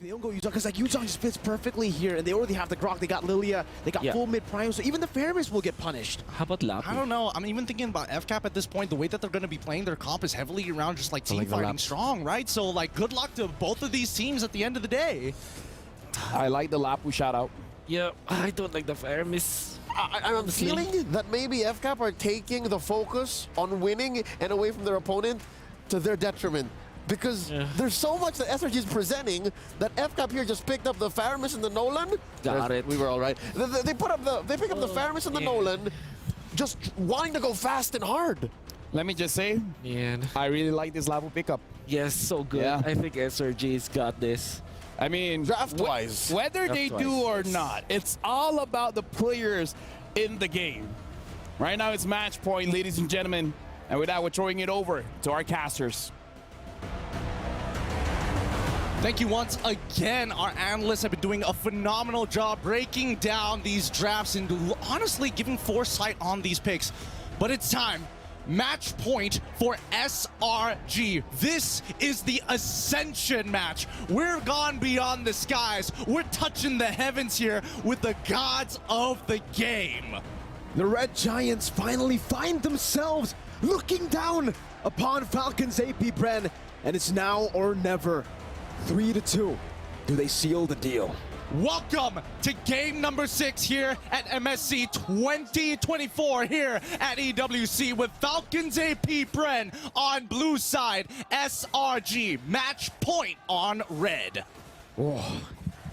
they don't go Yuzong because like Yuzong just fits perfectly here, and they already have the Grok, they got Lilia, they got full mid prime, so even the Faramis will get punished. How about Lapu? I don't know. I'm even thinking about FCAP at this point. The way that they're going to be playing their comp is heavily around just like team fighting strong, right? So like good luck to both of these teams at the end of the day. I like the Lapu shout out. Yeah, I don't like the Faramis. I'm feeling that maybe FCAP are taking the focus on winning and away from their opponent to their detriment. Because there's so much that SRG is presenting that FCAP here just picked up the Faramis and the Nolan. Got it. We were all right. They pick up the Faramis and the Nolan, just wanting to go fast and hard. Let me just say, Man. I really like this Lapu pickup. Yes, so good. Yeah. I think SRG's got this. I mean, Draft-wise. whether they Draft-wise. do or not, it's all about the players in the game. Right now it's match point, ladies and gentlemen. And with that, we're throwing it over to our casters. Thank you once again. Our analysts have been doing a phenomenal job breaking down these drafts and honestly giving foresight on these picks. But it's time. Match point for SRG. This is the Ascension match. We're gone beyond the skies. We're touching the heavens here with the gods of the game. The Red Giants finally find themselves looking down upon Falcons APBREN, and it's now or never. 3-2. Do they seal the deal? Welcome to game number 6 here at MSC 2024 here at EWC with Falcons APBREN on blue side, SRG match point on red. Oh,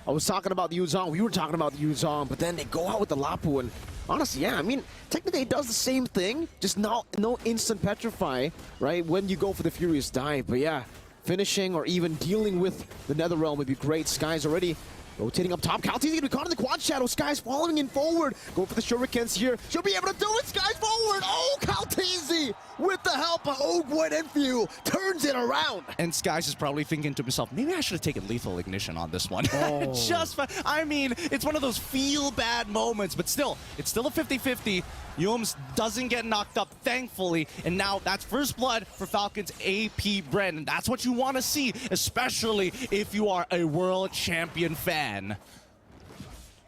I was talking about the Yuzong, we were talking about the Yuzong, but then they go out with the Lapu, and honestly, yeah, I mean, technically it does the same thing, just no instant petrify, right, when you go for the Furious Dive, but yeah, finishing or even dealing with the Netherrealm would be great. Sky's already rotating up top. Kalti's gonna be caught in the quad shadow. Sky's following in forward. Go for the shurikens here. She'll be able to do it. Sky's forward. Oh, Kaltizi with the help of Ogwood and Few turns it around. And Skies is probably thinking to himself, maybe I should have taken Lethal Ignition on this one. Just, I mean, it's one of those feel-bad moments, but still, it's still a 50-50. Yums doesn't get knocked up, thankfully, and now that's first blood for Falcons APBREN, and that's what you want to see, especially if you are a world champion fan.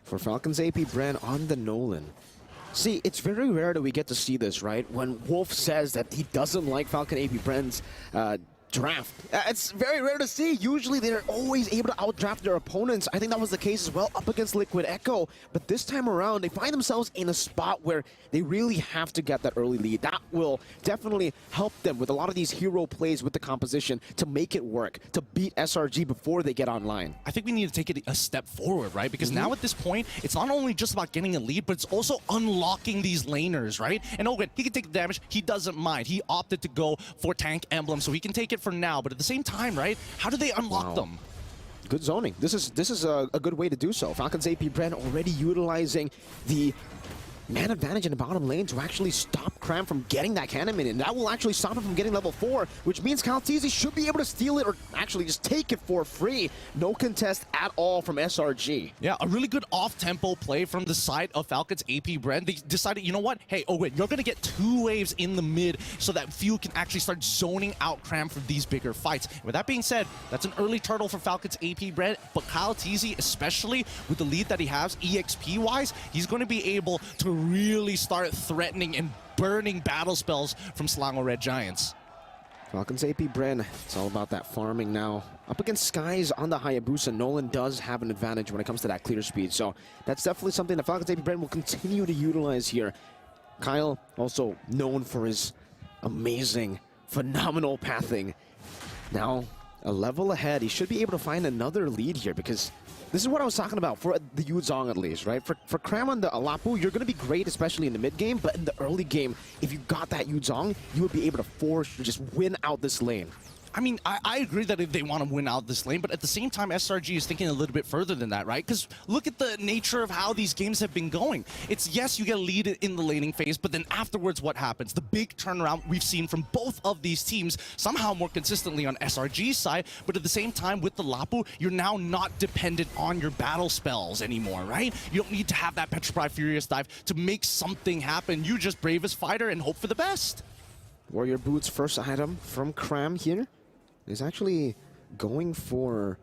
For Falcons APBREN on the Nolan. See, it's very rare that we get to see this, right? When Wolf says that he doesn't like Falcon APBREN's draft. It's very rare to see. Usually they're always able to outdraft their opponents. I think that was the case as well up against Liquid Echo. But this time around, they find themselves in a spot where they really have to get that early lead. That will definitely help them with a lot of these hero plays with the composition to make it work, to beat SRG before they get online. I think we need to take it a step forward, right? Because now at this point, it's not only just about getting a lead, but it's also unlocking these laners, right? And Owen, he can take the damage. He doesn't mind. He opted to go for tank emblem, so he can take it for now. But at the same time, right? How do they unlock them? Good zoning. This is a good way to do so. Falcons APBREN already utilizing the man advantage in the bottom lane to actually stop Cram from getting that cannon minion. And that will actually stop him from getting level 4, which means Kaltizi should be able to steal it or actually just take it for free. No contest at all from SRG. Yeah, a really good off-tempo play from the side of Falcons APBREN. They decided, you know what? Hey, Owen, you're going to get 2 waves in the mid so that Few can actually start zoning out Cram for these bigger fights. With that being said, that's an early turtle for Falcons APBREN, but Kaltizi, especially with the lead that he has EXP-wise, he's going to be able to really start threatening and burning battle spells from Selangor Red Giants. Falcons APBREN, it's all about that farming now. Up against Skies on the Hayabusa, Nolan does have an advantage when it comes to that clear speed, so that's definitely something that Falcons APBREN will continue to utilize here. Kyle, also known for his amazing, phenomenal pathing. Now, a level ahead, he should be able to find another lead here because this is what I was talking about for the Yuzong at least, right? For Cram on the Lapu, you're going to be great, especially in the mid game, but in the early game, if you got that Yuzong, you would be able to force to just win out this lane. I mean, I agree that if they want to win out this lane, but at the same time, SRG is thinking a little bit further than that, right? Because look at the nature of how these games have been going. It's, yes, you get a lead in the laning phase, but then afterwards, what happens? The big turnaround we've seen from both of these teams, somehow more consistently on SRG's side, but at the same time, with the Lapu, you're now not dependent on your battle spells anymore, right? You don't need to have that Petrify Furious Dive to make something happen. You just bravest fighter and hope for the best. Warrior Boots first item from Cram here is actually going for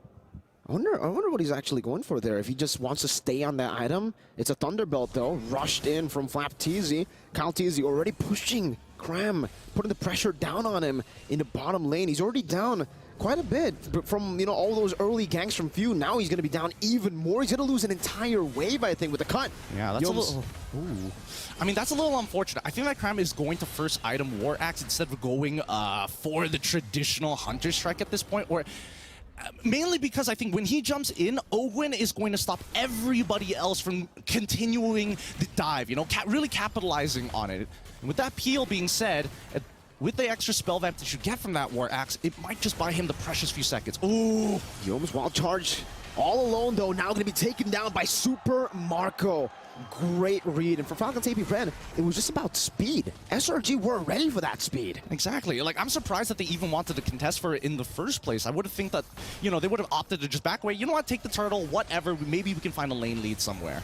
I wonder what he's actually going for there. If he just wants to stay on that item. It's a Thunderbolt though, rushed in from FlapTZ. KyleTZ already pushing Cram, putting the pressure down on him in the bottom lane. He's already down quite a bit from, you know, all those early ganks from Few. Now he's going to be down even more. He's going to lose an entire wave, I think, with the cut. Yeah, that's a little... Ooh. I mean, that's a little unfortunate. I think that Cram is going to first item War Axe instead of going for the traditional Hunter Strike at this point, or... mainly because I think when he jumps in, Ogwen is going to stop everybody else from continuing the dive, you know, really capitalizing on it. And with that peel being said, with the extra spell vamp that you get from that War Axe, it might just buy him the precious few seconds. Ooh! Yoms wild charge. All alone, though, now going to be taken down by Super Marco. Great read. And for FALCONS APBREN, it was just about speed. SRG weren't ready for that speed. Exactly. Like, I'm surprised that they even wanted to contest for it in the first place. I would have think that, you know, they would have opted to just back away. You know what? Take the turtle, whatever. Maybe we can find a lane lead somewhere.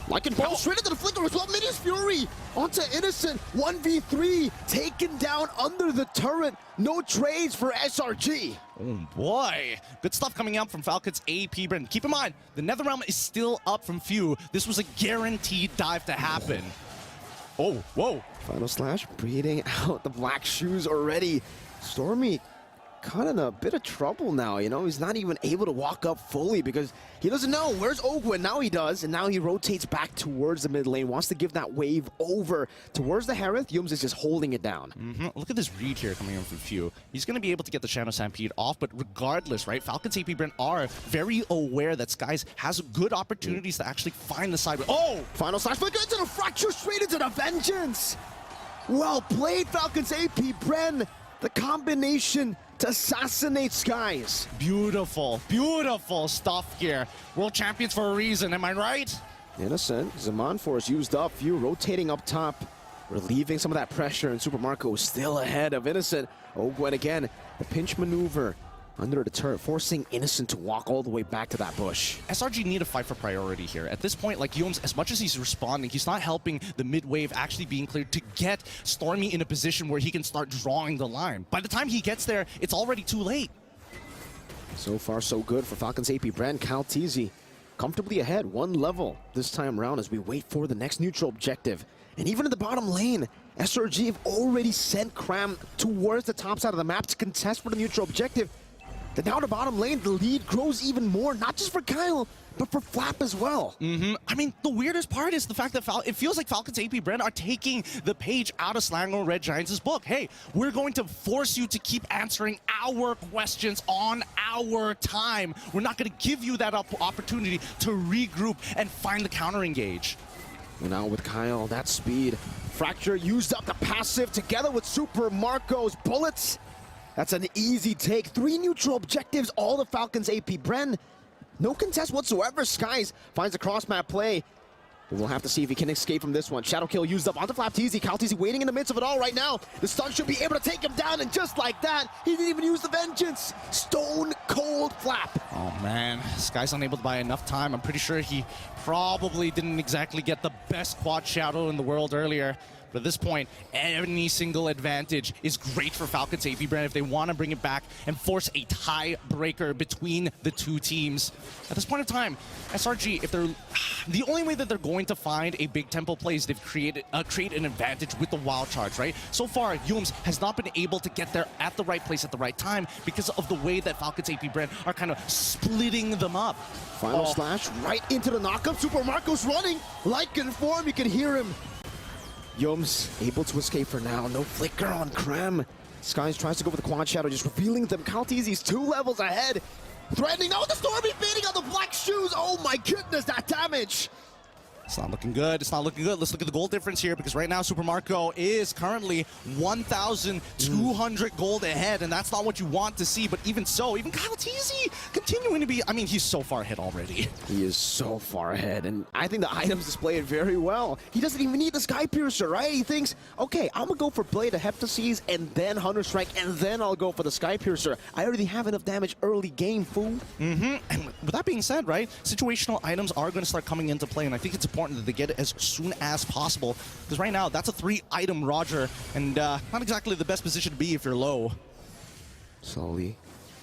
Like it falls straight into the flicker as well. Mini's Fury onto Innocent. 1v3 taken down under the turret. No trades for SRG. Oh boy. Good stuff coming out from FALCONS APBREN. Keep in mind, the Netherrealm is still up from Few. This was a guaranteed dive to happen. Oh, whoa. Final Slash breeding out the black shoes already. Stormy kind of in a bit of trouble now, you know? He's not even able to walk up fully because he doesn't know where's Ogwen. Now he does, and now he rotates back towards the mid lane, wants to give that wave over towards the Harith. Yums is just holding it down. Look at this read here coming in from Few. He's going to be able to get the Shadow Stampede off, but regardless, right, FALCONS APBREN are very aware that Skies has good opportunities to actually find the side. Oh! Final Slash flicker into the fracture, straight into the Vengeance! Well played, FALCONS APBREN. The combination to assassinate Skies. Beautiful, beautiful stuff here. World champions for a reason, am I right? Innocent, Zaman Force used up, Few rotating up top, relieving some of that pressure, and Super Marco is still ahead of Innocent. Ogwen again, the pinch maneuver under the turret, forcing Innocent to walk all the way back to that bush. SRG need to fight for priority here. At this point, like Yomes, as much as he's responding, he's not helping the mid wave actually being cleared to get Stormy in a position where he can start drawing the line. By the time he gets there, it's already too late. So far, so good for FALCONS APBREN. KyleTZ comfortably ahead, one level this time around as we wait for the next neutral objective. And even in the bottom lane, SRG have already sent Cram towards the top side of the map to contest for the neutral objective. Then now the bottom lane, the lead grows even more, not just for Kyle, but for Flap as well. I mean, the weirdest part is the fact that it feels like FALCONS APBREN are taking the page out of Selangor Red Giants' book. Hey, we're going to force you to keep answering our questions on our time. We're not going to give you that opportunity to regroup and find the counter engage. And now with Kyle, that speed. Fracture used up the passive together with Super Marco's bullets. That's an easy take. 3 neutral objectives, all the FALCONS APBREN. No contest whatsoever. Skies finds a cross-map play. We'll have to see if he can escape from this one. Shadow kill used up onto FlapTZ. KyleTZ waiting in the midst of it all right now. The stun should be able to take him down, and just like that, he didn't even use the Vengeance. Stone cold Flap. Oh man, Sky's unable to buy enough time. I'm pretty sure he probably didn't exactly get the best quad Shadow in the world earlier. But at this point, any single advantage is great for FALCONS APBREN if they want to bring it back and force a tiebreaker between the two teams. At this point in time, SRG, if they're the only way that they're going to find a big tempo play is they've create an advantage with the wild charge, right? So far, Yomes has not been able to get there at the right place at the right time because of the way that FALCONS APBREN are kind of splitting them up. Final Slash right into the knockup. Super Marco's running like in form. You can hear him. Yomes able to escape for now. No flicker on Cram. Skies tries to go for the quad Shadow, just revealing them. KyleTZ's 2 levels ahead. Threatening. No, the Stormy baiting on the black shoes. Oh my goodness, that damage. It's not looking good. It's not looking good. Let's look at the gold difference here because right now Super Marco is currently 1,200 gold ahead, and that's not what you want to see. But even so, even KyleTZ continuing to be, I mean, he's so far ahead already. He is so far ahead, and I think the items display it very well. He doesn't even need the Sky Piercer, right? He thinks, okay, I'm gonna go for Blade of Heptases and then Hunter Strike, and then I'll go for the Sky Piercer. I already have enough damage early game, fool. And with that being said, right, situational items are going to start coming into play, and I think it's important that they get it as soon as possible, because right now that's a 3-item Roger, and not exactly the best position to be if you're low. Slowly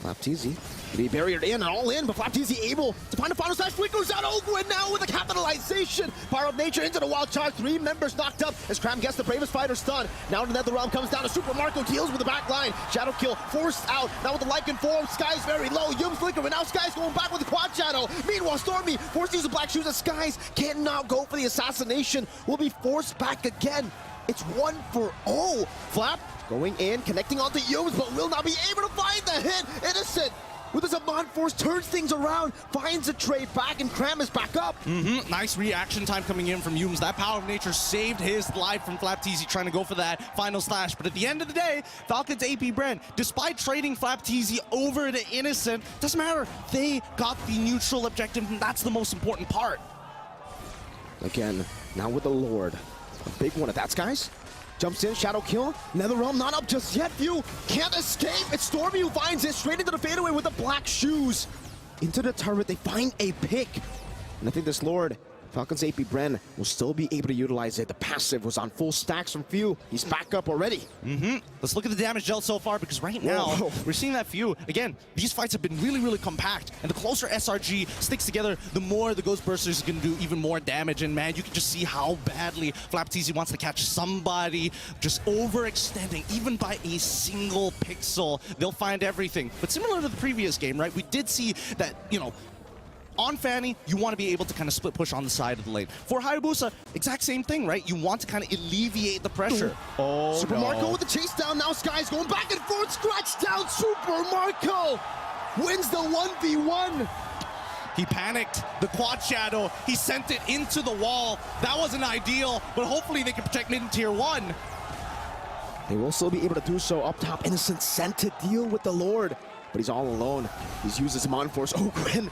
Flapteezy to be barriered in and all in, but Flapteezy able to find a final slash. Flickers out Ogwin now with a capitalization. Power of Nature into the wild charge. 3 members knocked up as Cram gets the bravest fighter stun. Now the Nether Realm comes down to Super Marco, deals with the back line. Shadow kill forced out. Now with the Lycan form, Sky's very low. Yum flicker, and now Sky's going back with the quad shadow. Meanwhile, Stormy forced to use the black shoes as Skies cannot go for the assassination. Will be forced back again. It's 1-for-0. Flap going in, connecting onto Yums, but will not be able to find the hit. Innocent with his Amon Force turns things around, finds a trade back, and Cram is back up. Nice reaction time coming in from Yums. That Power of Nature saved his life from Flapteezy trying to go for that final slash. But at the end of the day, Falcons APBREN, despite trading Flapteezy over to Innocent, doesn't matter. They got the neutral objective, and that's the most important part. Again, now with the Lord. A big one at that, Skies. Jumps in, shadow kill. Nether Realm not up just yet. View can't escape. It's Stormy who finds it straight into the fadeaway with the black shoes. Into the turret, they find a pick. And I think this Lord, Falcons APBREN, will still be able to utilize it. The passive was on full stacks from Few. He's back up already. Let's look at the damage dealt so far, because right now, Whoa. we're seeing that Few. Again, these fights have been really, really compact, and the closer SRG sticks together, the more the Ghost Burster is going to do even more damage. And man, you can just see how badly Flapteezy wants to catch somebody, just overextending, even by a single pixel. They'll find everything. But similar to the previous game, right, we did see that, you know, on Fanny, you want to be able to kind of split push on the side of the lane. For Hayabusa, exact same thing, right? You want to kind of alleviate the pressure. Oh, Super no. Marco with the chase down. Now Sky's going back and forth. Scratch down. Super Marco wins the 1v1. He panicked. The quad shadow, he sent it into the wall. That wasn't ideal, but hopefully they can protect mid and tier 1. They will still be able to do so up top. Innocent sent to deal with the Lord, but he's all alone. He's used his Amon Force. Oh, Gwen.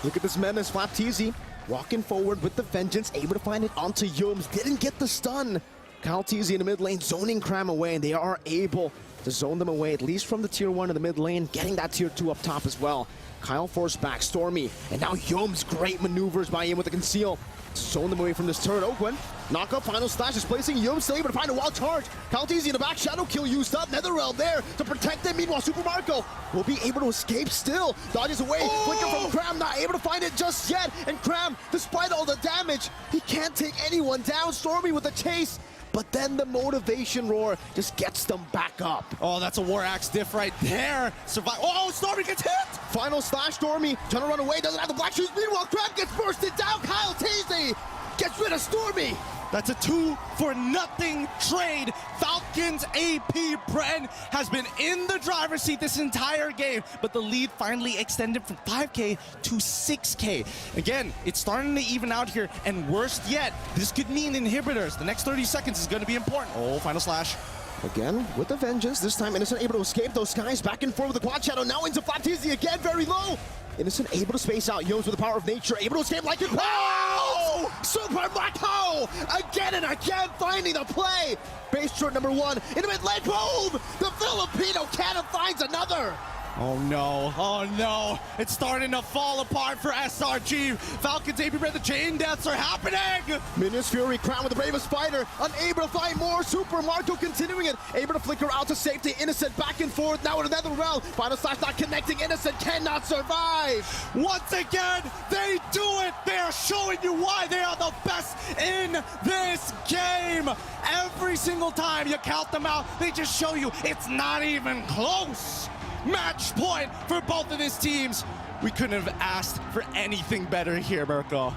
Look at this menace, Flapteezy walking forward with the vengeance, able to find it onto Yums. Didn't get the stun. Kyle Teasy in the mid lane, zoning Cram away, and they are able to zone them away, at least from the tier 1 in the mid lane, getting that tier 2 up top as well. Kyle forced back, Stormy, and now Yums, great maneuvers by him with the conceal. Zone them away from this turret. Ogwen, knock up, final slash, displacing Yums, still able to find a wild charge. Kyle Teasy in the back, shadow kill used up. Nether Realm there to protect them. Meanwhile, Super Marco will be able to escape still. Dodges away, flicker from Cram, not able to find it just yet. And Cram, despite all the damage, he can't take anyone down. Stormy with the chase. But then the motivation roar just gets them back up. Oh, that's a War Axe diff right there. Survive. Oh, Stormy gets hit! Final slash, Stormy trying to run away, doesn't have the black shoes. Meanwhile, Crab gets bursted down. Kyle Teasy gets rid of Stormy. That's a 2-for-nothing trade. Falcons APBREN has been in the driver's seat this entire game, but the lead finally extended from 5K to 6K. Again, it's starting to even out here, and worst yet, this could mean inhibitors. The next 30 seconds is going to be important. Oh, final slash. Again, with the vengeance, this time Innocent able to escape those Skies back and forth with the quad shadow. Now into Flapteezy again, very low. Innocent able to space out Yums with the power of nature, able to escape like it. Oh! Super Marco! Again and again, finding the play. Base turret number 1 in the mid lane. Boom! The Filipino cannon finds another. Oh no, oh no. It's starting to fall apart for SRG. Falcons APBREN, the chain deaths are happening! Minions Fury crowned with the bravest fighter, unable to find more. Super Marco continuing it, able to flicker out to safety. Innocent back and forth, now in another round. Final slash not connecting, Innocent cannot survive. Once again, they do it! They are showing you why they are the best in this game! Every single time you count them out, they just show you it's not even close! Match point for both of these teams. We couldn't have asked for anything better here, Mirko.